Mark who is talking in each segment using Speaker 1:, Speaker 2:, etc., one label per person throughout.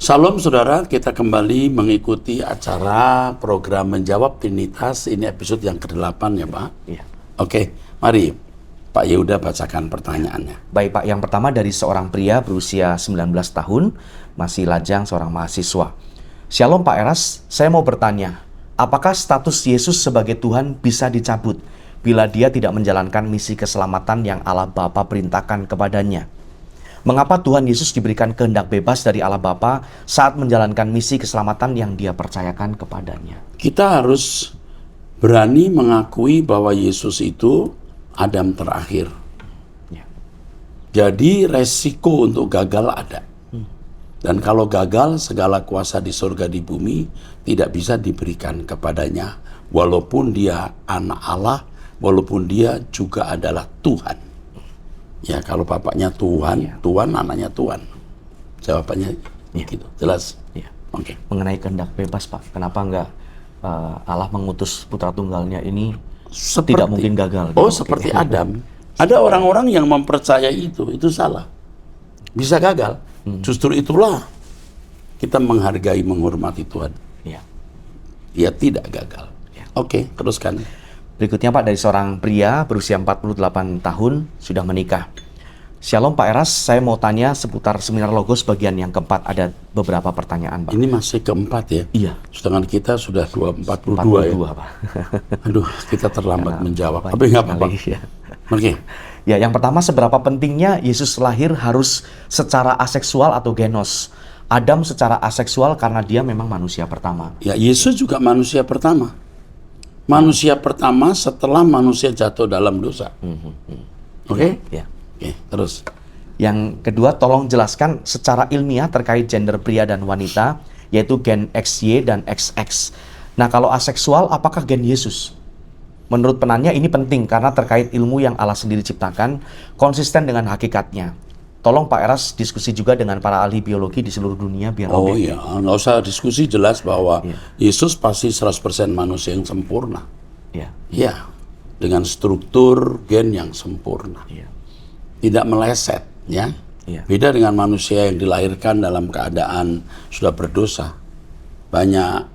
Speaker 1: Salam saudara, kita kembali mengikuti acara program Menjawab Trinitas. Ini episode yang ke-8 ya Pak?
Speaker 2: Iya.
Speaker 1: Oke, mari Pak Yehuda bacakan pertanyaannya.
Speaker 2: Baik Pak, yang pertama dari seorang pria berusia 19 tahun, masih lajang seorang mahasiswa. Shalom Pak Eras, saya mau bertanya, apakah status Yesus sebagai Tuhan bisa dicabut bila dia tidak menjalankan misi keselamatan yang Allah Bapa perintahkan kepadanya? Mengapa Tuhan Yesus diberikan kehendak bebas dari Allah Bapa saat menjalankan misi keselamatan yang dia percayakan kepadanya?
Speaker 1: Kita harus berani mengakui bahwa Yesus itu Adam terakhir.
Speaker 2: Ya.
Speaker 1: Jadi resiko untuk gagal ada. Dan kalau gagal, segala kuasa di surga di bumi tidak bisa diberikan kepadanya. Walaupun dia anak Allah, walaupun dia juga adalah Tuhan. Ya kalau bapaknya Tuhan, Tuhan anaknya Tuhan. Jawabannya begitu, jelas.
Speaker 2: Ya.
Speaker 1: Oke.
Speaker 2: Mengenai kehendak bebas Pak, kenapa enggak Allah mengutus putra tunggalnya ini tidak mungkin gagal?
Speaker 1: Oh seperti Adam. Ada orang-orang yang mempercayai itu salah. Bisa gagal. Justru itulah kita menghargai, menghormati Tuhan.
Speaker 2: Ya.
Speaker 1: Dia tidak gagal.
Speaker 2: Ya.
Speaker 1: Oke, teruskan.
Speaker 2: Berikutnya Pak, dari seorang pria berusia 48 tahun, sudah menikah. Shalom Pak Eras, saya mau tanya seputar seminar Logos bagian yang keempat. Ada beberapa pertanyaan Pak.
Speaker 1: Ini masih keempat ya?
Speaker 2: Iya.
Speaker 1: Sedangkan kita sudah 42 ya?
Speaker 2: Pak.
Speaker 1: Aduh, kita terlambat menjawab. Tapi nggak apa-apa.
Speaker 2: Ya.
Speaker 1: Oke.
Speaker 2: Ya, yang pertama, seberapa pentingnya Yesus lahir harus secara aseksual atau genos? Adam secara aseksual karena dia memang manusia pertama.
Speaker 1: Ya, Yesus juga manusia pertama. Manusia pertama setelah manusia jatuh dalam dosa. Oke?
Speaker 2: Ya.
Speaker 1: Oke, terus.
Speaker 2: Yang kedua, tolong jelaskan secara ilmiah terkait gender pria dan wanita, yaitu gen XY dan XX. Nah, kalau aseksual, apakah gen Yesus? Menurut penanya ini penting karena terkait ilmu yang Allah sendiri ciptakan, konsisten dengan hakikatnya. Tolong Pak Eras diskusi juga dengan para ahli biologi di seluruh dunia biar
Speaker 1: Oh
Speaker 2: objektif.
Speaker 1: iya, nggak usah diskusi, jelas bahwa Yesus pasti 100% manusia yang sempurna.
Speaker 2: Ya.
Speaker 1: Ya, dengan struktur gen yang sempurna.
Speaker 2: Ya.
Speaker 1: Tidak meleset, ya.
Speaker 2: Ya.
Speaker 1: Beda dengan manusia yang dilahirkan dalam keadaan sudah berdosa. Banyak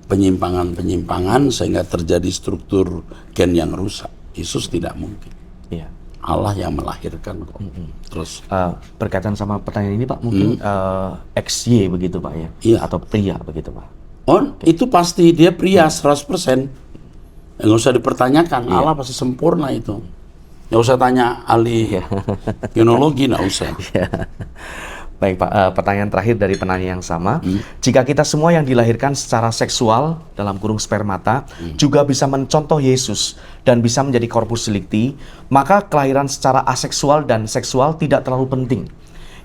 Speaker 1: penyimpangan-penyimpangan sehingga terjadi struktur gen yang rusak. Yesus tidak mungkin.
Speaker 2: Ya.
Speaker 1: Allah yang melahirkan kok. Terus
Speaker 2: Berkaitan sama pertanyaan ini Pak, mungkin XY begitu Pak ya?
Speaker 1: Iya.
Speaker 2: Atau pria begitu Pak?
Speaker 1: itu pasti dia pria 100%. Nggak usah dipertanyakan, Allah pasti sempurna itu. Nggak usah tanya ahli biologi, nggak usah.
Speaker 2: Baik Pak, pertanyaan terakhir dari penanya yang sama. Jika kita semua yang dilahirkan secara seksual, dalam kurung spermata, juga bisa mencontoh Yesus dan bisa menjadi corpus delicti, maka kelahiran secara aseksual dan seksual tidak terlalu penting.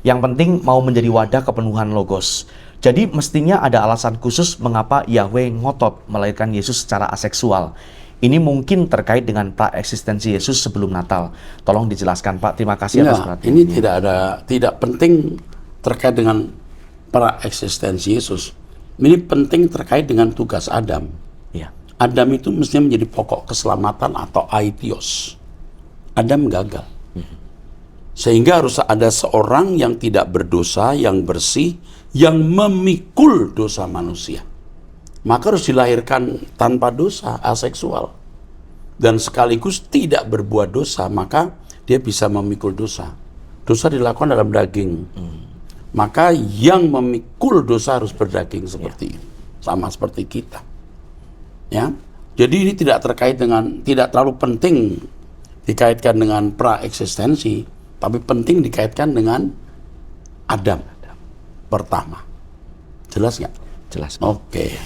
Speaker 2: Yang penting mau menjadi wadah kepenuhan Logos. Jadi mestinya ada alasan khusus mengapa Yahweh ngotot melahirkan Yesus secara aseksual. Ini mungkin terkait dengan praeksistensi Yesus sebelum Natal. Tolong dijelaskan Pak. Terima kasih atas perhatiannya.
Speaker 1: Ini tidak penting terkait dengan para eksistensi Yesus. Ini penting terkait dengan tugas Adam.
Speaker 2: Ya.
Speaker 1: Adam itu mestinya menjadi pokok keselamatan atau aitios. Adam gagal. Sehingga harus ada seorang yang tidak berdosa, yang bersih, yang memikul dosa manusia. Maka harus dilahirkan tanpa dosa, aseksual. Dan sekaligus tidak berbuat dosa, maka dia bisa memikul dosa. Dosa dilakukan dalam daging. Maka yang memikul dosa harus berdaging seperti ini. Sama seperti kita. Ya. Jadi ini tidak terlalu penting dikaitkan dengan praeksistensi, tapi penting dikaitkan dengan Adam pertama. Jelas nggak?
Speaker 2: Jelas.
Speaker 1: Oke.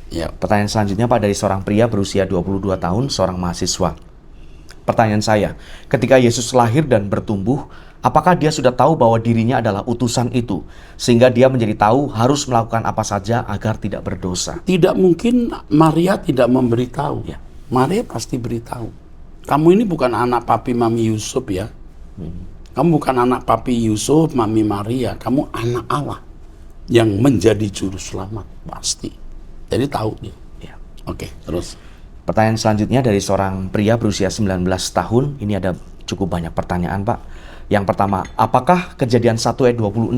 Speaker 1: Ya.
Speaker 2: Pertanyaan selanjutnya Pak, dari seorang pria berusia 22 tahun, seorang mahasiswa. Pertanyaan saya, ketika Yesus lahir dan bertumbuh, apakah dia sudah tahu bahwa dirinya adalah utusan itu, sehingga dia menjadi tahu harus melakukan apa saja agar tidak berdosa?
Speaker 1: Tidak mungkin Maria tidak memberitahu.
Speaker 2: Ya.
Speaker 1: Maria pasti beritahu. Kamu ini bukan anak papi mami Yusuf ya. Kamu bukan anak papi Yusuf, mami Maria. Kamu anak Allah yang menjadi juru selamat. Pasti. Jadi tahu dia.
Speaker 2: Ya.
Speaker 1: Oke, terus.
Speaker 2: Pertanyaan selanjutnya dari seorang pria berusia 19 tahun. Ini ada cukup banyak pertanyaan Pak. Yang pertama, apakah Kejadian 1 ayat 26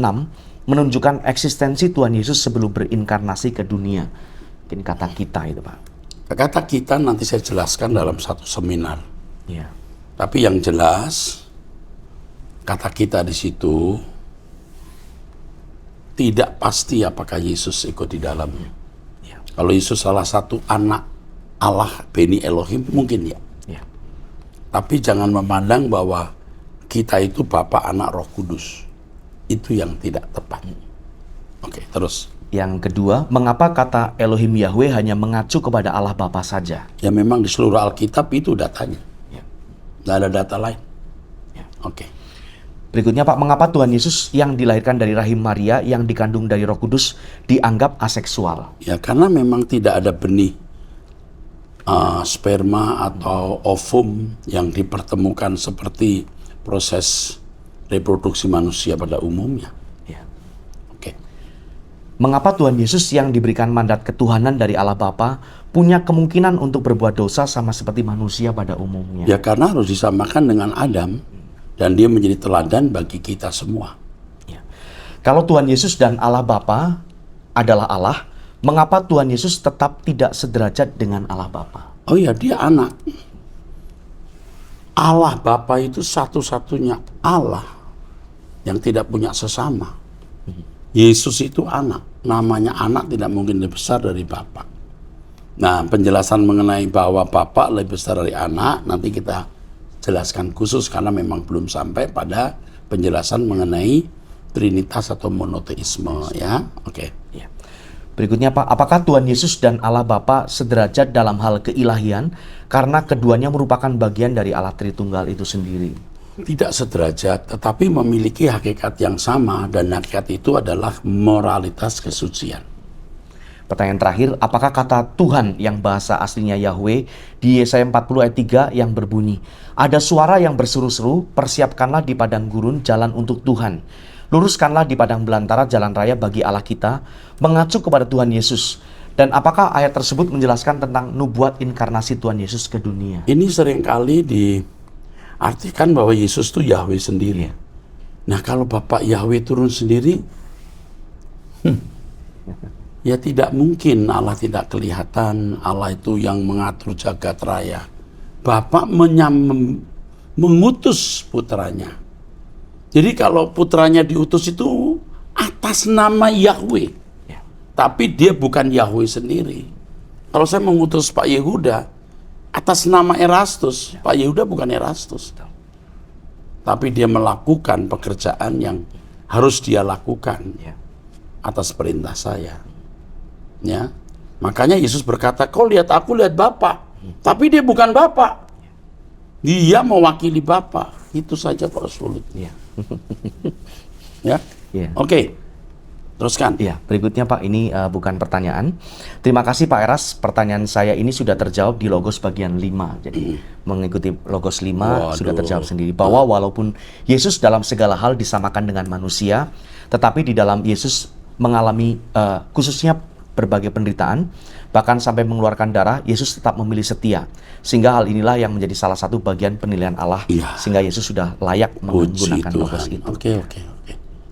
Speaker 2: menunjukkan eksistensi Tuhan Yesus sebelum berinkarnasi ke dunia. Mungkin kata kita itu, Pak.
Speaker 1: Kata kita nanti saya jelaskan dalam satu seminar.
Speaker 2: Ya.
Speaker 1: Tapi yang jelas, kata kita di situ tidak pasti apakah Yesus ikut di dalamnya.
Speaker 2: Ya.
Speaker 1: Kalau Yesus salah satu anak Allah, Beni Elohim, mungkin ya.
Speaker 2: Ya.
Speaker 1: Tapi jangan memandang bahwa kita itu Bapa, Anak, Roh Kudus. Itu yang tidak tepat. Oke, terus.
Speaker 2: Yang kedua, mengapa kata Elohim Yahweh hanya mengacu kepada Allah Bapa saja?
Speaker 1: Ya memang di seluruh Alkitab itu datanya.
Speaker 2: Ya.
Speaker 1: Nggak ada data lain.
Speaker 2: Ya.
Speaker 1: Oke.
Speaker 2: Berikutnya, Pak, mengapa Tuhan Yesus yang dilahirkan dari rahim Maria yang dikandung dari Roh Kudus dianggap aseksual?
Speaker 1: Ya karena memang tidak ada benih sperma atau ovum yang dipertemukan seperti proses reproduksi manusia pada umumnya.
Speaker 2: Ya.
Speaker 1: Oke.
Speaker 2: Mengapa Tuhan Yesus yang diberikan mandat ketuhanan dari Allah Bapa punya kemungkinan untuk berbuat dosa sama seperti manusia pada umumnya?
Speaker 1: Ya karena harus disamakan dengan Adam dan dia menjadi teladan bagi kita semua.
Speaker 2: Ya. Kalau Tuhan Yesus dan Allah Bapa adalah Allah, mengapa Tuhan Yesus tetap tidak sederajat dengan Allah Bapa?
Speaker 1: Oh ya, dia anak. Allah Bapa itu satu-satunya Allah yang tidak punya sesama. Yesus itu anak. Namanya anak tidak mungkin lebih besar dari Bapa. Nah, penjelasan mengenai bahwa Bapa lebih besar dari anak nanti kita jelaskan khusus karena memang belum sampai pada penjelasan mengenai Trinitas atau monoteisme ya. Oke.
Speaker 2: Ya. Berikutnya, Pak, apakah Tuhan Yesus dan Allah Bapa sederajat dalam hal keilahian karena keduanya merupakan bagian dari Allah Tritunggal itu sendiri?
Speaker 1: Tidak sederajat, tetapi memiliki hakikat yang sama dan hakikat itu adalah moralitas kesucian.
Speaker 2: Pertanyaan terakhir, apakah kata Tuhan yang bahasa aslinya Yahweh di Yesaya 40 ayat 3 yang berbunyi, ada suara yang berseru-seru, persiapkanlah di padang gurun jalan untuk Tuhan. Luruskanlah di padang belantara jalan raya bagi Allah kita, mengacu kepada Tuhan Yesus. Dan apakah ayat tersebut menjelaskan tentang nubuat inkarnasi Tuhan Yesus ke dunia?
Speaker 1: Ini seringkali diartikan bahwa Yesus itu Yahweh sendiri. Nah kalau Bapak Yahweh turun sendiri, ya tidak mungkin Allah tidak kelihatan. Allah itu yang mengatur jagat raya. Bapak mengutus putranya. Jadi kalau putranya diutus itu atas nama Yahweh.
Speaker 2: Ya.
Speaker 1: Tapi dia bukan Yahweh sendiri. Kalau saya mengutus Pak Yehuda atas nama Erastus, Pak Yehuda bukan Erastus. Tapi dia melakukan pekerjaan yang harus dia lakukan atas perintah saya. Ya. Makanya Yesus berkata, kau lihat aku, lihat Bapa. Tapi dia bukan Bapa. Dia mewakili Bapa. Itu saja Pak Sulit. Ya. Oke. Teruskan.
Speaker 2: Ya, berikutnya Pak, ini bukan pertanyaan. Terima kasih Pak Eras, pertanyaan saya ini sudah terjawab di Logos bagian 5. Jadi mengikuti Logos 5 sudah terjawab sendiri. Bahwa walaupun Yesus dalam segala hal disamakan dengan manusia, tetapi di dalam Yesus mengalami khususnya berbagai penderitaan, bahkan sampai mengeluarkan darah, Yesus tetap memilih setia. Sehingga hal inilah yang menjadi salah satu bagian penilaian Allah, sehingga Yesus sudah layak menggunakan Logos itu.
Speaker 1: Oke.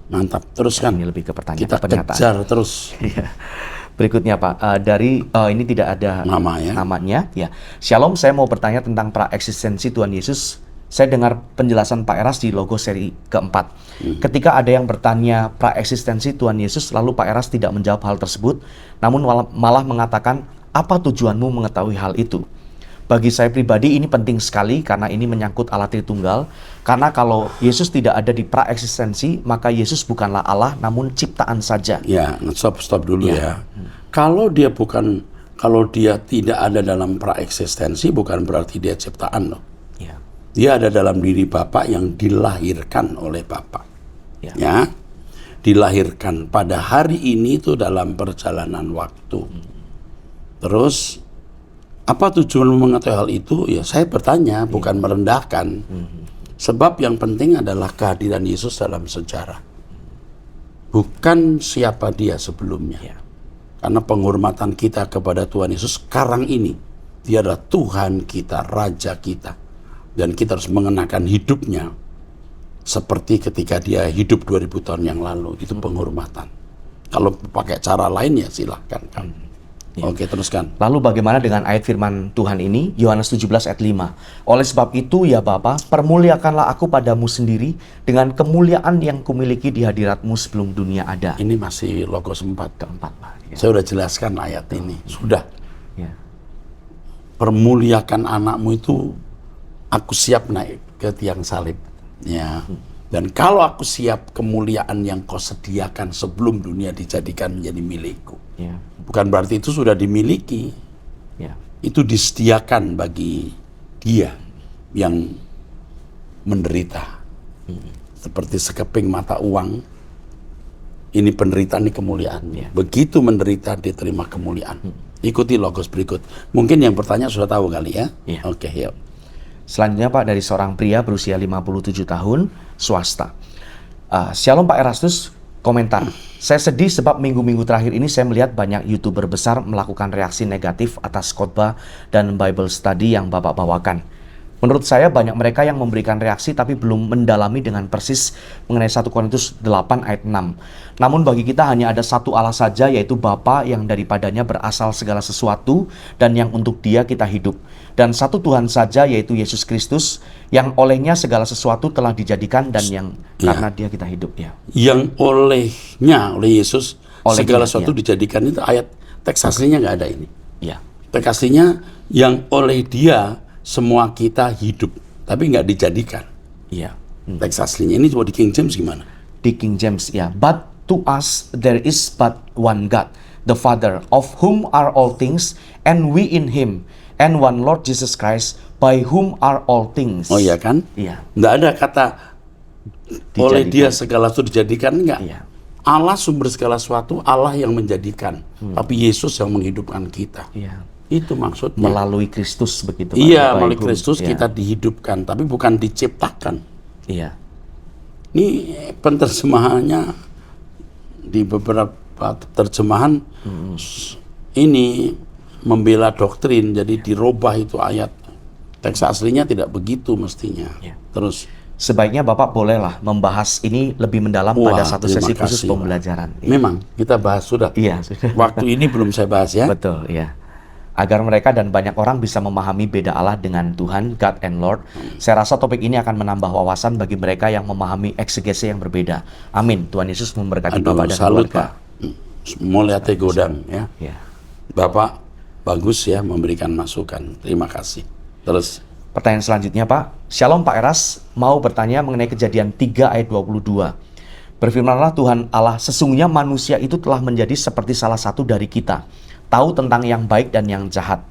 Speaker 1: Mantap, teruskan.
Speaker 2: Ini lebih ke pertanyaan.
Speaker 1: Kita kejar terus.
Speaker 2: Berikutnya Pak, dari ini tidak ada namanya. Ya, Shalom, saya mau bertanya tentang praeksistensi Tuhan Yesus. Saya dengar penjelasan Pak Eras di Logos seri keempat. Ketika ada yang bertanya praeksistensi Tuhan Yesus, lalu Pak Eras tidak menjawab hal tersebut, namun malah mengatakan, apa tujuanmu mengetahui hal itu? Bagi saya pribadi ini penting sekali karena ini menyangkut Allah Tritunggal. Karena kalau Yesus tidak ada di praeksistensi, maka Yesus bukanlah Allah, namun ciptaan saja.
Speaker 1: Ya, stop dulu ya. Kalau dia tidak ada dalam praeksistensi, bukan berarti dia ciptaan loh. Dia ada dalam diri Bapa yang dilahirkan oleh Bapa. Ya. Dilahirkan pada hari ini itu dalam perjalanan waktu. Terus apa tujuanmu mengetahui hal itu? Ya saya bertanya, bukan merendahkan. Sebab yang penting adalah kehadiran Yesus dalam sejarah. Bukan siapa dia sebelumnya. Karena penghormatan kita kepada Tuhan Yesus sekarang ini, dia adalah Tuhan kita, Raja kita. Dan kita harus mengenakan hidupnya seperti ketika dia hidup 2000 tahun yang lalu. Itu penghormatan. Kalau pakai cara lain ya silahkan kan. Oke, teruskan.
Speaker 2: Lalu bagaimana dengan ayat firman Tuhan ini? Yohanes 17 ayat 5. Oleh sebab itu ya Bapa, permuliakanlah aku padamu sendiri dengan kemuliaan yang kumiliki di hadiratmu sebelum dunia ada.
Speaker 1: Ini masih Logos 4.
Speaker 2: Keempat, Pak. Ya.
Speaker 1: Saya sudah jelaskan ayat ini. Sudah.
Speaker 2: Ya.
Speaker 1: Permuliakan anakmu itu, aku siap naik ke tiang salib. Ya. Dan kalau aku siap, kemuliaan yang kau sediakan sebelum dunia dijadikan menjadi milikku.
Speaker 2: Ya.
Speaker 1: Bukan berarti itu sudah dimiliki.
Speaker 2: Ya.
Speaker 1: Itu disediakan bagi dia yang menderita. Seperti sekeping mata uang. Ini penderitaan, ini kemuliaan.
Speaker 2: Ya.
Speaker 1: Begitu menderita, diterima kemuliaan. Ikuti Logos berikut. Mungkin yang bertanya sudah tahu kali ya?
Speaker 2: Ya.
Speaker 1: Oke, yuk.
Speaker 2: Selanjutnya Pak, dari seorang pria berusia 57 tahun, swasta. Shalom Pak Erastus, komentar. Saya sedih sebab minggu-minggu terakhir ini saya melihat banyak YouTuber besar melakukan reaksi negatif atas khotbah dan Bible study yang Bapak bawakan. Menurut saya banyak mereka yang memberikan reaksi tapi belum mendalami dengan persis mengenai 1 Korintus 8 ayat 6. Namun bagi kita hanya ada satu Allah saja, yaitu Bapa yang daripadanya berasal segala sesuatu dan yang untuk Dia kita hidup. Dan satu Tuhan saja, yaitu Yesus Kristus, yang olehnya segala sesuatu telah dijadikan dan yang karena Dia kita hidup. Ya.
Speaker 1: Yang olehnya, oleh Yesus,
Speaker 2: Oleh
Speaker 1: segala
Speaker 2: Dia,
Speaker 1: sesuatu dijadikan, itu ayat teks aslinya nggak ada ini.
Speaker 2: Ya.
Speaker 1: Teks aslinya yang oleh Dia semua kita hidup, tapi nggak dijadikan.
Speaker 2: Iya.
Speaker 1: Teks aslinya ini coba di King James gimana?
Speaker 2: Di King James ya. But to us there is but one God, the Father, of whom are all things, and we in Him, and one Lord Jesus Christ, by whom are all things.
Speaker 1: Oh iya kan?
Speaker 2: Iya.
Speaker 1: Nggak ada kata oleh
Speaker 2: Dijadikan.
Speaker 1: Dia segala sesuatu dijadikan, enggak.
Speaker 2: Iya.
Speaker 1: Allah sumber segala sesuatu, Allah yang menjadikan. Tapi Yesus yang menghidupkan kita.
Speaker 2: Iya.
Speaker 1: Itu maksudnya.
Speaker 2: Melalui Kristus begitu. Pak.
Speaker 1: Iya,
Speaker 2: By
Speaker 1: melalui
Speaker 2: whom.
Speaker 1: Kristus
Speaker 2: Iya.
Speaker 1: kita dihidupkan, tapi bukan diciptakan.
Speaker 2: Iya.
Speaker 1: Ini penerjemahannya di beberapa terjemahan ini membela doktrin, jadi dirubah itu ayat. Teks aslinya tidak begitu mestinya.
Speaker 2: Iya.
Speaker 1: Terus,
Speaker 2: Sebaiknya Bapak bolehlah membahas ini lebih mendalam pada satu
Speaker 1: terima
Speaker 2: sesi khusus
Speaker 1: kasih, Pak.
Speaker 2: pembelajaran. Iya.
Speaker 1: Memang kita bahas sudah.
Speaker 2: Iya, sudah.
Speaker 1: Waktu ini belum saya bahas ya.
Speaker 2: Betul, ya. Agar mereka dan banyak orang bisa memahami beda Allah dengan Tuhan, God and Lord. Saya rasa topik ini akan menambah wawasan bagi mereka yang memahami eksegese yang berbeda. Amin. Tuhan Yesus memberkati
Speaker 1: Aduh,
Speaker 2: Bapak dan
Speaker 1: salut
Speaker 2: keluarga.
Speaker 1: Pak. Mulyate Godam ya.
Speaker 2: Ya.
Speaker 1: Bapak bagus ya memberikan masukan. Terima kasih. Terus,
Speaker 2: Pertanyaan selanjutnya Pak. Shalom Pak Eras, mau bertanya mengenai Kejadian 3 ayat 22. Berfirmanlah Tuhan Allah, sesungguhnya manusia itu telah menjadi seperti salah satu dari kita, tahu tentang yang baik dan yang jahat.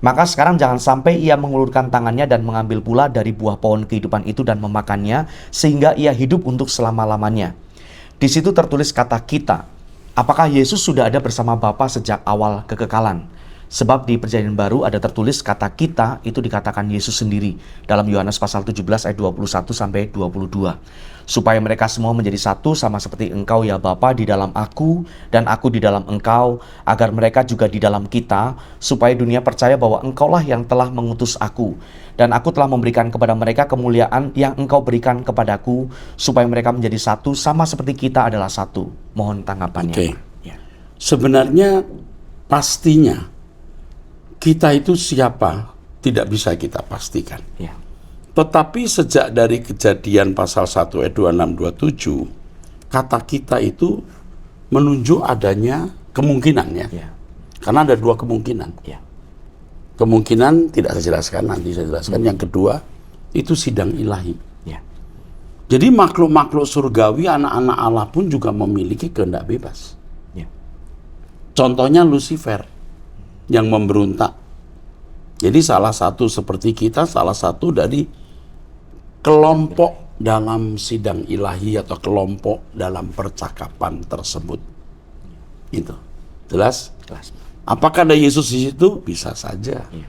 Speaker 2: Maka sekarang jangan sampai ia mengulurkan tangannya dan mengambil pula dari buah pohon kehidupan itu dan memakannya, sehingga ia hidup untuk selama-lamanya. Di situ tertulis kata kita. Apakah Yesus sudah ada bersama Bapa sejak awal kekekalan? Sebab di Perjanjian Baru ada tertulis kata kita itu dikatakan Yesus sendiri dalam Yohanes pasal 17 ayat 21 sampai 22. Supaya mereka semua menjadi satu sama seperti Engkau ya Bapa di dalam aku dan aku di dalam Engkau, agar mereka juga di dalam kita, supaya dunia percaya bahwa Engkaulah yang telah mengutus aku. Dan aku telah memberikan kepada mereka kemuliaan yang Engkau berikan kepadaku, supaya mereka menjadi satu sama seperti kita adalah satu. Mohon tanggapannya.
Speaker 1: Oke.
Speaker 2: Ya.
Speaker 1: sebenarnya pastinya kita itu siapa tidak bisa kita pastikan.
Speaker 2: Ya.
Speaker 1: Tetapi sejak dari Kejadian pasal 1 ayat 26-27, kata kita itu menunjuk adanya kemungkinan ya.
Speaker 2: Ya.
Speaker 1: Karena ada dua kemungkinan.
Speaker 2: Ya.
Speaker 1: Kemungkinan tidak saya jelaskan, nanti saya jelaskan. Yang kedua, itu sidang ilahi.
Speaker 2: Ya.
Speaker 1: Jadi makhluk-makhluk surgawi, anak-anak Allah pun juga memiliki kehendak bebas.
Speaker 2: Ya.
Speaker 1: Contohnya Lucifer yang memberontak. Jadi salah satu seperti kita, salah satu dari kelompok dalam sidang ilahi atau kelompok dalam percakapan tersebut. Itu. Jelas?
Speaker 2: Jelas.
Speaker 1: Apakah ada Yesus di situ? Bisa saja.
Speaker 2: Ya.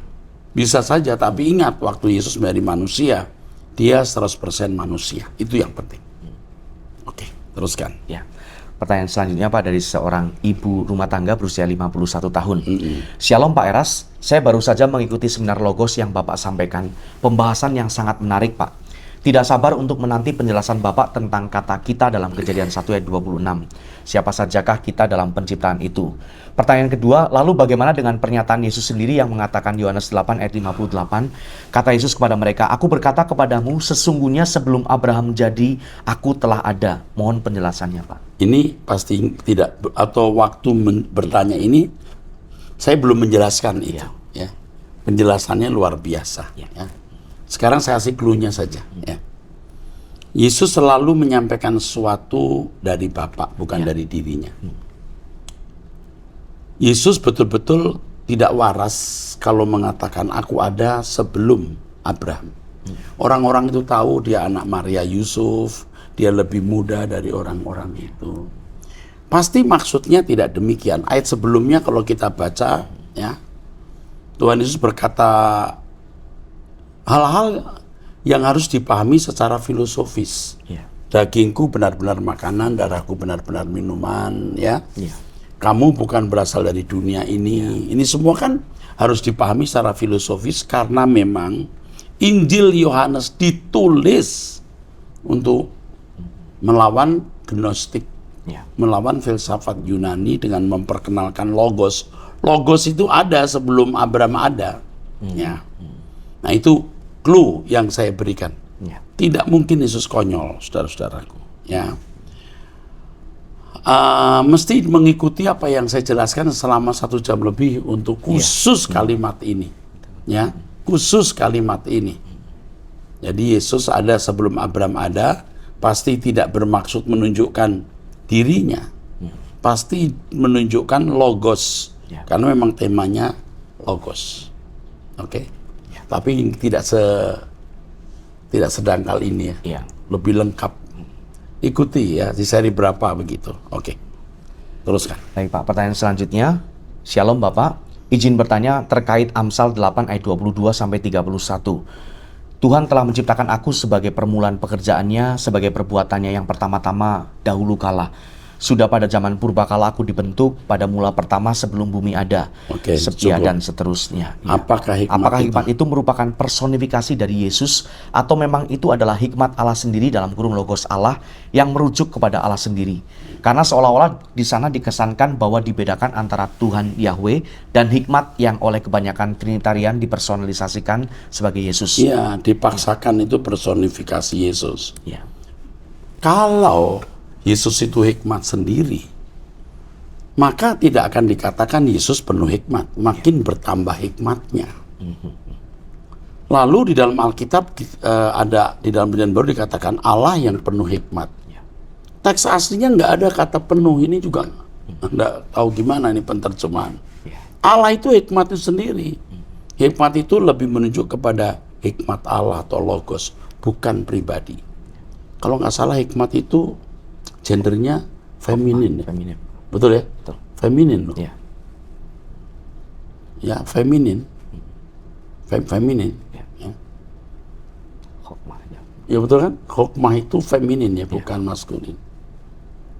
Speaker 1: Bisa saja, tapi ingat waktu Yesus menjadi manusia, dia 100% manusia. Itu yang penting. Oke, teruskan.
Speaker 2: Ya. Pertanyaan selanjutnya Pak dari seorang ibu rumah tangga berusia 51 tahun. Shalom Pak Eras, saya baru saja mengikuti seminar Logos yang Bapak sampaikan. Pembahasan yang sangat menarik Pak. Tidak sabar untuk menanti penjelasan Bapak tentang kata kita dalam Kejadian 1 ayat 26. Siapa sajakah kita dalam penciptaan itu? Pertanyaan kedua, lalu bagaimana dengan pernyataan Yesus sendiri yang mengatakan Yohanes 8 ayat 58, kata Yesus kepada mereka, aku berkata kepadamu, sesungguhnya sebelum Abraham jadi, aku telah ada. Mohon penjelasannya, Pak.
Speaker 1: Ini pasti tidak, atau waktu bertanya ini, saya belum menjelaskan itu. Ya. Penjelasannya luar biasa. Ya. Sekarang saya kasih clue-nya saja. Ya. Yesus selalu menyampaikan sesuatu dari Bapa, bukan dari dirinya. Yesus betul-betul tidak waras kalau mengatakan aku ada sebelum Abraham. Orang-orang itu tahu dia anak Maria Yusuf, dia lebih muda dari orang-orang itu. Pasti maksudnya tidak demikian. Ayat sebelumnya kalau kita baca, ya, Tuhan Yesus berkata hal-hal yang harus dipahami secara filosofis. Dagingku benar-benar makanan, darahku benar-benar minuman, ya. Kamu bukan berasal dari dunia ini. Ini semua kan harus dipahami secara filosofis karena memang Injil Yohanes ditulis untuk melawan Gnostik, melawan filsafat Yunani dengan memperkenalkan logos. Logos itu ada sebelum Abraham ada. Ya. Nah itu clue yang saya berikan. Tidak mungkin Yesus konyol, saudara-saudaraku. Ya. Mesti mengikuti apa yang saya jelaskan selama 1 jam lebih untuk khusus kalimat ini. Ya, khusus kalimat ini. Jadi Yesus ada sebelum Abraham ada, pasti tidak bermaksud menunjukkan dirinya. Pasti menunjukkan logos. Karena memang temanya logos. Oke. Tapi tidak sedangkal ini ya. Lebih lengkap. Ikuti ya, di seri berapa begitu. Oke. Teruskan.
Speaker 2: Baik Pak, pertanyaan selanjutnya. Shalom Bapak, izin bertanya terkait Amsal 8 ayat 22 sampai 31. Tuhan telah menciptakan aku sebagai permulaan pekerjaannya, sebagai perbuatannya yang pertama-tama dahulu kala. Sudah pada zaman purbakala aku dibentuk, pada mula pertama sebelum bumi ada. Setia dan seterusnya.
Speaker 1: Apakah
Speaker 2: hikmat itu merupakan personifikasi dari Yesus, atau memang itu adalah hikmat Allah sendiri dalam kurung logos Allah yang merujuk kepada Allah sendiri? Karena seolah-olah di sana dikesankan bahwa dibedakan antara Tuhan Yahweh dan hikmat yang oleh kebanyakan Trinitarian dipersonalisasikan sebagai Yesus.
Speaker 1: Iya, dipaksakan itu personifikasi Yesus. Kalau Yesus itu hikmat sendiri, maka tidak akan dikatakan Yesus penuh hikmat, makin bertambah hikmatnya. Lalu di dalam Alkitab ada di dalam Perjanjian Baru dikatakan Allah yang penuh hikmat. Teks aslinya nggak ada kata penuh, ini juga nggak tahu gimana ini penterjemahan. Allah itu hikmat itu sendiri. Hikmat itu lebih menunjuk kepada hikmat Allah atau logos, bukan pribadi. Kalau nggak salah hikmat itu gendernya feminin. Betul ya?
Speaker 2: Betul.
Speaker 1: Feminin loh. Ya, feminin. Feminin. Ya betul kan? Hokmah itu feminin ya, bukan maskulin.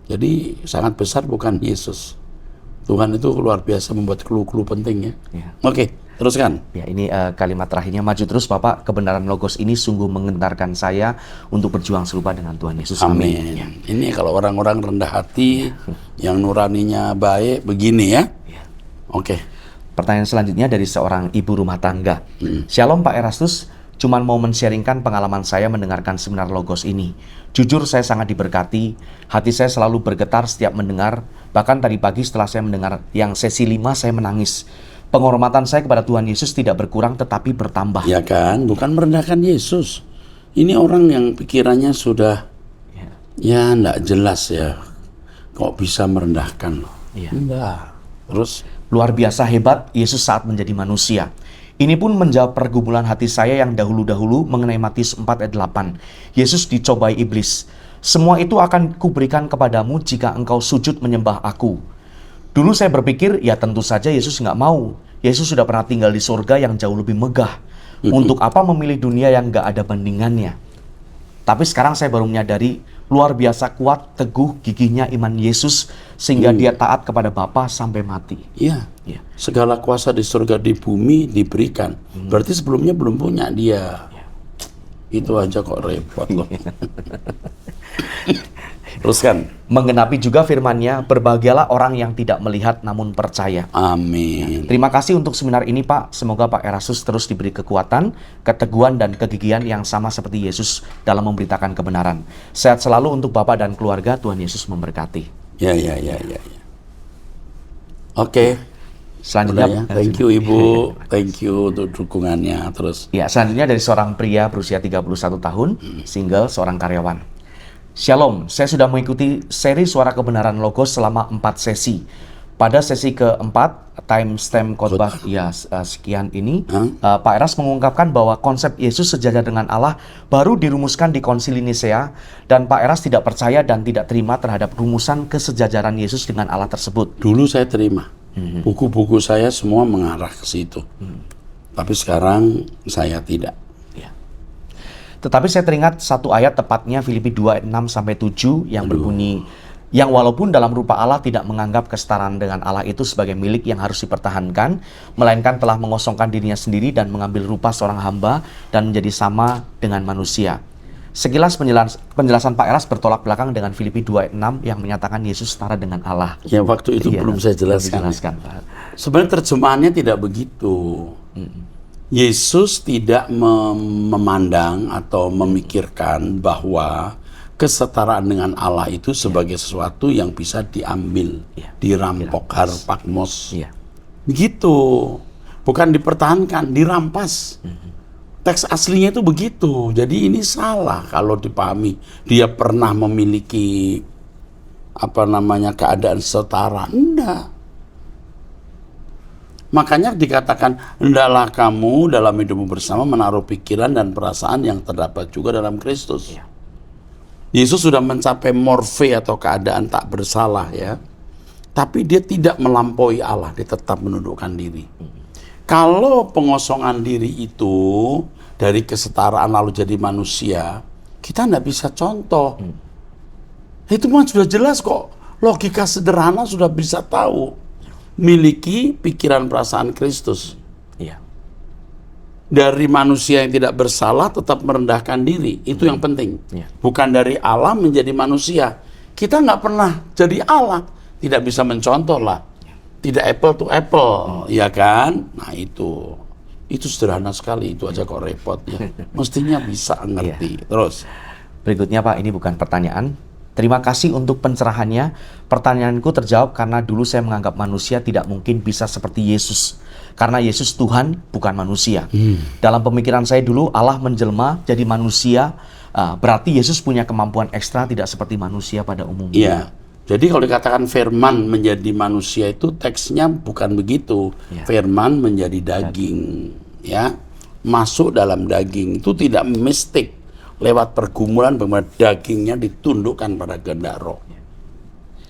Speaker 1: Jadi sangat besar bukan Yesus. Tuhan itu luar biasa membuat clue-clue penting ya. Oke, teruskan.
Speaker 2: Ya, ini kalimat terakhirnya, maju terus Bapak, kebenaran logos ini sungguh mengentarkan saya untuk berjuang serupa dengan Tuhan Yesus.
Speaker 1: Amin. Ini kalau orang-orang rendah hati, yang nuraninya baik, begini ya. Oke.
Speaker 2: Pertanyaan selanjutnya dari seorang ibu rumah tangga. Shalom Pak Erastus, cuman mau men-sharingkan pengalaman saya mendengarkan seminar logos ini. Jujur saya sangat diberkati, hati saya selalu bergetar setiap mendengar, bahkan tadi pagi setelah saya mendengar yang sesi 5 saya menangis. Penghormatan saya kepada Tuhan Yesus tidak berkurang tetapi bertambah.
Speaker 1: Ya kan, bukan merendahkan Yesus. Ini orang yang pikirannya sudah ya enggak jelas ya. Kok bisa merendahkan loh. Enggak. Terus
Speaker 2: luar biasa hebat Yesus saat menjadi manusia. Ini pun menjawab pergumulan hati saya yang dahulu-dahulu mengenai Matius 4 ayat 8. Yesus dicobai iblis. Semua itu akan kuberikan kepadamu jika engkau sujud menyembah aku. Dulu saya berpikir, ya tentu saja Yesus nggak mau. Yesus sudah pernah tinggal di surga yang jauh lebih megah. Untuk apa memilih dunia yang nggak ada bandingannya? Tapi sekarang saya baru menyadari, luar biasa kuat, teguh, gigihnya iman Yesus, sehingga dia taat kepada Bapa sampai mati.
Speaker 1: Iya. Segala kuasa di surga di bumi diberikan. Berarti sebelumnya belum punya dia. Itu aja kok repot loh. Teruskan.
Speaker 2: Menggenapi juga firman-Nya, berbahagialah orang yang tidak melihat namun percaya.
Speaker 1: Amin.
Speaker 2: Terima kasih untuk seminar ini Pak. Semoga Pak Erastus terus diberi kekuatan, keteguhan, dan kegigihan yang sama seperti Yesus dalam memberitakan kebenaran. Sehat selalu untuk Bapak dan keluarga. Tuhan Yesus memberkati.
Speaker 1: Ya. Oke.
Speaker 2: Selanjutnya,
Speaker 1: Udah ya. Thank you Ibu. Thank you untuk dukungannya. Terus.
Speaker 2: Ya, selanjutnya dari seorang pria berusia 31 tahun, single, seorang karyawan. Shalom, saya sudah mengikuti seri Suara Kebenaran Logos selama 4 sesi. Pada sesi keempat, timestamp khotbah sekian ini, Pak Eras mengungkapkan bahwa konsep Yesus sejajar dengan Allah baru dirumuskan di Konsili Nisea, dan Pak Eras tidak percaya dan tidak terima terhadap rumusan kesejajaran Yesus dengan Allah tersebut.
Speaker 1: Dulu saya terima. Buku-buku saya semua mengarah ke situ. Tapi sekarang saya tidak.
Speaker 2: Tetapi saya teringat satu ayat, tepatnya Filipi 2 ayat 6-7 yang berbunyi, yang walaupun dalam rupa Allah tidak menganggap kesetaraan dengan Allah itu sebagai milik yang harus dipertahankan, melainkan telah mengosongkan dirinya sendiri dan mengambil rupa seorang hamba dan menjadi sama dengan manusia. Sekilas penjelasan Pak Eras bertolak belakang dengan Filipi 2 ayat 6 yang menyatakan Yesus setara dengan Allah.
Speaker 1: Ya, waktu itu belum saya jelaskan. Sebenarnya terjemahannya tidak begitu. Yesus tidak memandang atau memikirkan bahwa kesetaraan dengan Allah itu sebagai sesuatu yang bisa diambil, dirampok, harpagmos. Begitu. Bukan dipertahankan, dirampas. Teks aslinya itu begitu. Jadi ini salah kalau dipahami. Dia pernah memiliki keadaan setara. Enggak. Makanya dikatakan, hendaklah kamu dalam hidupmu bersama menaruh pikiran dan perasaan yang terdapat juga dalam Kristus. Yesus sudah mencapai morfe atau keadaan tak bersalah ya. Tapi dia tidak melampaui Allah, dia tetap menundukkan diri. Kalau pengosongan diri itu dari kesetaraan lalu jadi manusia, kita tidak bisa contoh. Itu mah sudah jelas kok. Logika sederhana sudah bisa tahu. Miliki pikiran perasaan Kristus. Dari manusia yang tidak bersalah tetap merendahkan diri. Itu yang penting. Bukan dari Allah menjadi manusia. Kita nggak pernah jadi Allah. Tidak bisa mencontoh lah. Tidak apple to apple. Ya kan? Nah itu sederhana sekali. Itu aja kok repot ya. Mestinya bisa ngerti. Terus.
Speaker 2: Berikutnya Pak, ini bukan pertanyaan. Terima kasih untuk pencerahannya. Pertanyaanku terjawab karena dulu saya menganggap manusia tidak mungkin bisa seperti Yesus. Karena Yesus Tuhan, bukan manusia. Dalam pemikiran saya dulu, Allah menjelma jadi manusia. Berarti Yesus punya kemampuan ekstra tidak seperti manusia pada umumnya.
Speaker 1: Iya. Jadi kalau dikatakan firman menjadi manusia itu teksnya bukan begitu. Firman menjadi daging. Ya, masuk dalam daging. Itu tidak mistik. Lewat pergumulan bagaimana dagingnya ditundukkan pada kehendak Roh.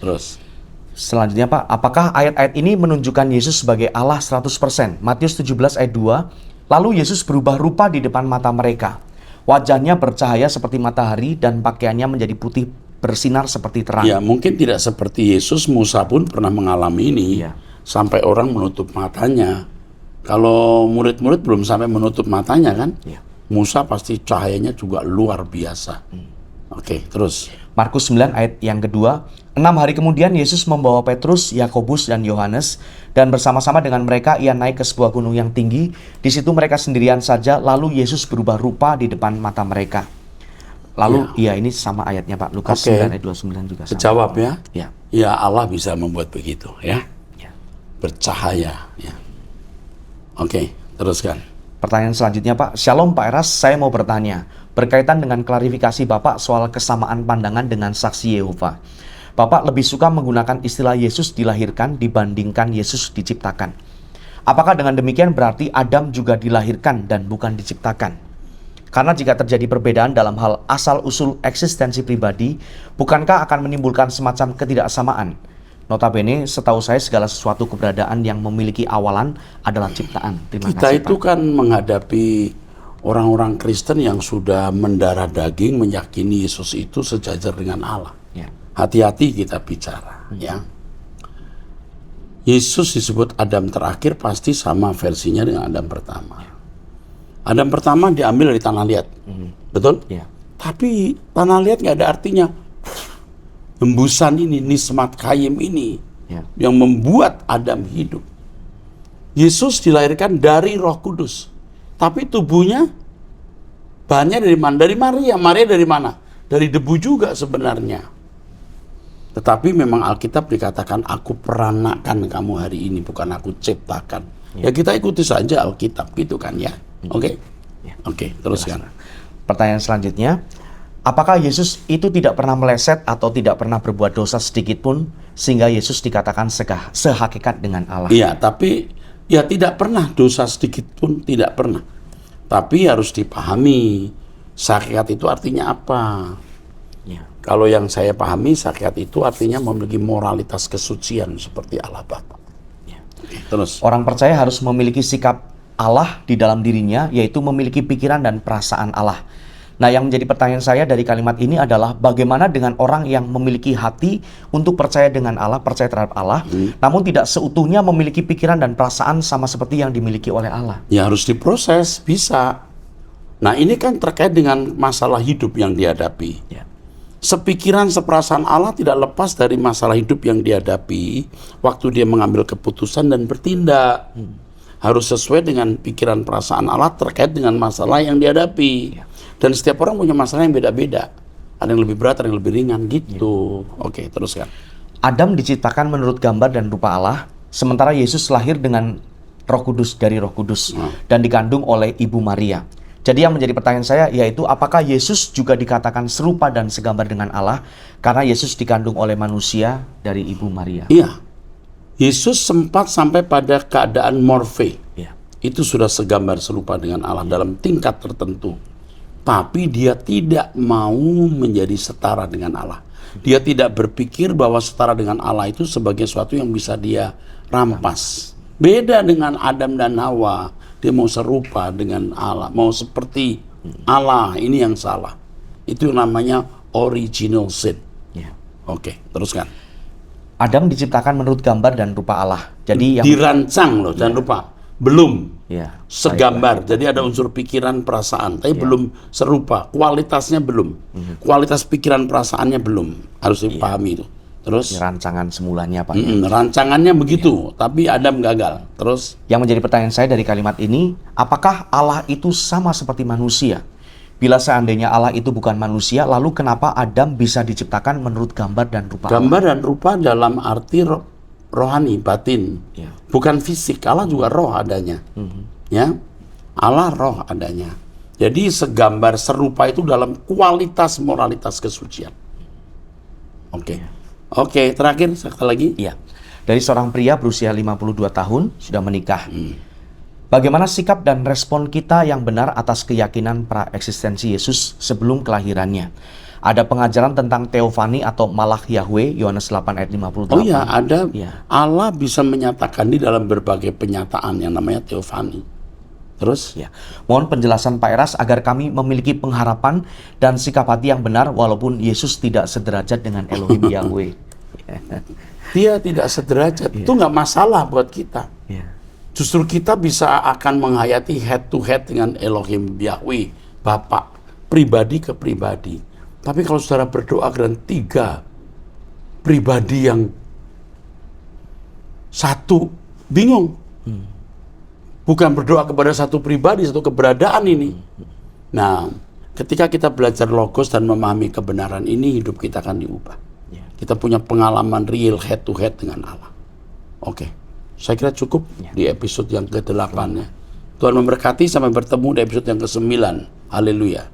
Speaker 1: Terus.
Speaker 2: Selanjutnya Pak, apakah ayat-ayat ini menunjukkan Yesus sebagai Allah 100%? Matius 17 ayat 2, lalu Yesus berubah rupa di depan mata mereka. Wajahnya bercahaya seperti matahari dan pakaiannya menjadi putih bersinar seperti terang.
Speaker 1: Ya, mungkin tidak seperti Yesus, Musa pun pernah mengalami ini. Sampai orang menutup matanya. Kalau murid-murid belum sampai menutup matanya kan? Musa pasti cahayanya juga luar biasa. Oke, terus.
Speaker 2: Markus 9 ayat yang kedua, 6 hari kemudian Yesus membawa Petrus, Yakobus, dan Yohanes, dan bersama-sama dengan mereka ia naik ke sebuah gunung yang tinggi. Di situ mereka sendirian saja, lalu Yesus berubah rupa di depan mata mereka. Lalu, ini sama ayatnya Pak, Lukas 9 ayat 29 juga sama.
Speaker 1: Kejawab ya?
Speaker 2: Ya.
Speaker 1: Ya, Allah bisa membuat begitu ya. Bercahaya ya. Oke, teruskan.
Speaker 2: Pertanyaan selanjutnya Pak, Shalom Pak Eras, saya mau bertanya berkaitan dengan klarifikasi Bapak soal kesamaan pandangan dengan saksi Yehova. Bapak lebih suka menggunakan istilah Yesus dilahirkan dibandingkan Yesus diciptakan. Apakah dengan demikian berarti Adam juga dilahirkan dan bukan diciptakan? Karena jika terjadi perbedaan dalam hal asal-usul eksistensi pribadi, bukankah akan menimbulkan semacam ketidaksamaan? Notabene, setahu saya segala sesuatu keberadaan yang memiliki awalan adalah ciptaan. Terima
Speaker 1: Kita
Speaker 2: kasih,
Speaker 1: itu
Speaker 2: Pak.
Speaker 1: kan menghadapi orang-orang Kristen yang sudah mendarah daging meyakini Yesus itu sejajar dengan Allah. Hati-hati kita bicara. Ya. Yesus disebut Adam terakhir pasti sama versinya dengan Adam pertama. Adam pertama diambil dari tanah liat. Betul?
Speaker 2: Ya.
Speaker 1: Tapi tanah liat nggak ada artinya. Hembusan ini, nismat kayim ini,
Speaker 2: Ya.
Speaker 1: yang membuat Adam hidup. Yesus dilahirkan dari Roh Kudus. Tapi tubuhnya bahannya dari mana? Dari Maria. Maria dari mana? Dari debu juga sebenarnya. Tetapi memang Alkitab dikatakan, aku peranakan kamu hari ini, bukan aku ciptakan. Ya kita ikuti saja Alkitab gitu kan ya. Oke?
Speaker 2: Ya.
Speaker 1: Oke, teruskan.
Speaker 2: Pertanyaan selanjutnya, apakah Yesus itu tidak pernah meleset atau tidak pernah berbuat dosa sedikit pun sehingga Yesus dikatakan sehakikat dengan Allah?
Speaker 1: Iya, tapi ya tidak pernah dosa sedikit pun, tidak pernah. Tapi harus dipahami, hakikat itu artinya apa?
Speaker 2: Ya.
Speaker 1: Kalau yang saya pahami, hakikat itu artinya memiliki moralitas kesucian seperti Allah Bapa.
Speaker 2: Ya.
Speaker 1: Terus,
Speaker 2: Orang percaya harus memiliki sikap Allah di dalam dirinya, yaitu memiliki pikiran dan perasaan Allah. Nah, yang menjadi pertanyaan saya dari kalimat ini adalah bagaimana dengan orang yang memiliki hati untuk percaya dengan Allah, percaya terhadap Allah, namun tidak seutuhnya memiliki pikiran dan perasaan sama seperti yang dimiliki oleh Allah.
Speaker 1: ya harus diproses, bisa. Nah ini kan terkait dengan masalah hidup yang dihadapi.
Speaker 2: Ya.
Speaker 1: Sepikiran, seperasaan Allah tidak lepas dari masalah hidup yang dihadapi waktu dia mengambil keputusan dan bertindak. Harus sesuai dengan pikiran perasaan Allah terkait dengan masalah yang dihadapi. Dan setiap orang punya masalah yang beda-beda. Ada yang lebih berat, ada yang lebih ringan gitu. Oke, teruskan.
Speaker 2: Adam diciptakan menurut gambar dan rupa Allah, sementara Yesus lahir dengan Roh Kudus dari Roh Kudus dan dikandung oleh Ibu Maria. Jadi yang menjadi pertanyaan saya yaitu apakah Yesus juga dikatakan serupa dan segambar dengan Allah karena Yesus dikandung oleh manusia dari Ibu Maria?
Speaker 1: Iya. Yesus sempat sampai pada keadaan morfe.
Speaker 2: Ya.
Speaker 1: Itu sudah segambar serupa dengan Allah dalam tingkat tertentu. Tapi dia tidak mau menjadi setara dengan Allah. Dia tidak berpikir bahwa setara dengan Allah itu sebagai sesuatu yang bisa dia rampas. Beda dengan Adam dan Hawa. Dia mau serupa dengan Allah. Mau seperti Allah. Ini yang salah. Itu namanya original sin.
Speaker 2: Ya.
Speaker 1: Oke, teruskan.
Speaker 2: Adam diciptakan menurut gambar dan rupa Allah. Jadi yang
Speaker 1: Dirancang loh, jangan lupa. Belum
Speaker 2: ya,
Speaker 1: segambar. Jadi ada unsur pikiran, perasaan. Tapi belum serupa. Kualitasnya belum. Kualitas pikiran, perasaannya belum. Harus dipahami itu. Terus?
Speaker 2: rancangan semulanya Pak.
Speaker 1: Rancangannya begitu. Tapi Adam gagal. Terus?
Speaker 2: Yang menjadi pertanyaan saya dari kalimat ini, apakah Allah itu sama seperti manusia? Bila seandainya Allah itu bukan manusia, lalu kenapa Adam bisa diciptakan menurut gambar dan rupa Allah?
Speaker 1: Gambar dan rupa dalam arti rohani, batin.
Speaker 2: Ya.
Speaker 1: Bukan fisik. Allah juga roh adanya. Ya, Allah roh adanya. Jadi segambar serupa itu dalam kualitas moralitas kesucian. Oke. Oke, terakhir sekali lagi.
Speaker 2: Iya. Dari seorang pria berusia 52 tahun, sudah menikah. Bagaimana sikap dan respon kita yang benar atas keyakinan pra-eksistensi Yesus sebelum kelahirannya? Ada pengajaran tentang teofani atau malak Yahweh, Yohanes 8 ayat 58.
Speaker 1: Oh iya, ada.
Speaker 2: Iya.
Speaker 1: Allah bisa menyatakan di dalam berbagai penyataan yang namanya teofani. Terus?
Speaker 2: Ya. Mohon penjelasan Pak Eras agar kami memiliki pengharapan dan sikap hati yang benar walaupun Yesus tidak sederajat dengan Elohim Yahweh.
Speaker 1: Dia tidak sederajat. Itu nggak masalah buat kita.
Speaker 2: Ya.
Speaker 1: Justru kita bisa akan menghayati head to head dengan Elohim Yahweh, Bapak, pribadi ke pribadi. Tapi kalau saudara berdoa dengan tiga pribadi yang satu, bingung. Bukan berdoa kepada satu pribadi, satu keberadaan ini. Nah, ketika kita belajar logos dan memahami kebenaran ini, hidup kita akan diubah.
Speaker 2: Ya.
Speaker 1: Kita punya pengalaman real head to head dengan Allah. Oke, saya kira cukup di episode yang ke-8 ya. Tuhan memberkati, sampai bertemu di episode yang ke-9. Haleluya.